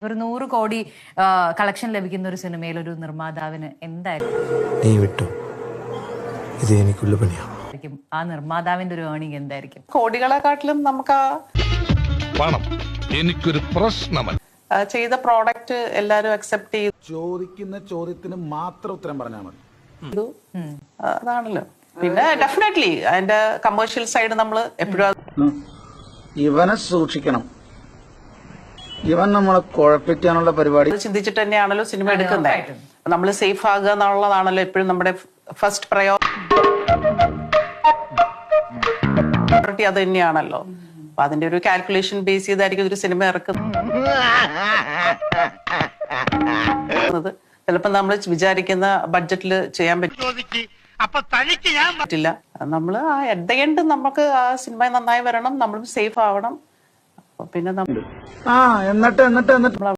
ഒരു 100 കോടി കളക്ഷൻ ലഭിക്കുന്ന ഒരു സിനിമയിൽ ഒരു നിർമ്മാതാവിന് നീ വിട്ടു ഇത് എനിക്കുള്ള പണിയാ. ആ നിർമ്മാതാവിന്റെ ഒരു ഏർണിംഗ് എന്തായിരിക്കും? കോടികളെക്കാട്ടിലും നമുക്ക് പണം എനിക്കൊരു പ്രശ്നമല്ല. ചെയ്ത പ്രോഡക്റ്റ് എല്ലാരും അക്സെപ്റ്റ് ചെയ്തു. ചോദിക്കുന്ന ചോദ്യത്തിന് മാത്രം ഉത്തരം പറഞ്ഞാൽ മതി. അതാണല്ലോ. പിന്നെ ഡെഫിനറ്റ്ലി അതിന്റെ കമേഴ്ഷ്യൽ സൈഡ് നമ്മൾ എപ്പോഴും ഇവനെ സൂക്ഷിക്കണം. ഇവൻ നമ്മളെ കുഴപ്പിക്കാനുള്ള പരിപാടി ചിന്തിച്ചിട്ട് തന്നെയാണല്ലോ സിനിമ എടുക്കുന്നത്. നമ്മൾ സേഫ് ആകുക എന്നുള്ളതാണല്ലോ എപ്പോഴും നമ്മുടെ ഫസ്റ്റ് പ്രയോറിറ്റി. അത് തന്നെയാണല്ലോ. അപ്പൊ അതിന്റെ ഒരു കാൽക്കുലേഷൻ ബേസ് ചെയ്തായിരിക്കും ഒരു സിനിമ ഇറക്കുന്നത്. ചിലപ്പോ നമ്മൾ വിചാരിക്കുന്ന ബഡ്ജറ്റിൽ ചെയ്യാൻ പറ്റില്ല. നമ്മള് അറ്റ് ദ എൻഡ് നമുക്ക് ആ സിനിമ നന്നായി വരണം, നമ്മളും സേഫ് ആവണം. പിന്നെ എന്നിട്ട്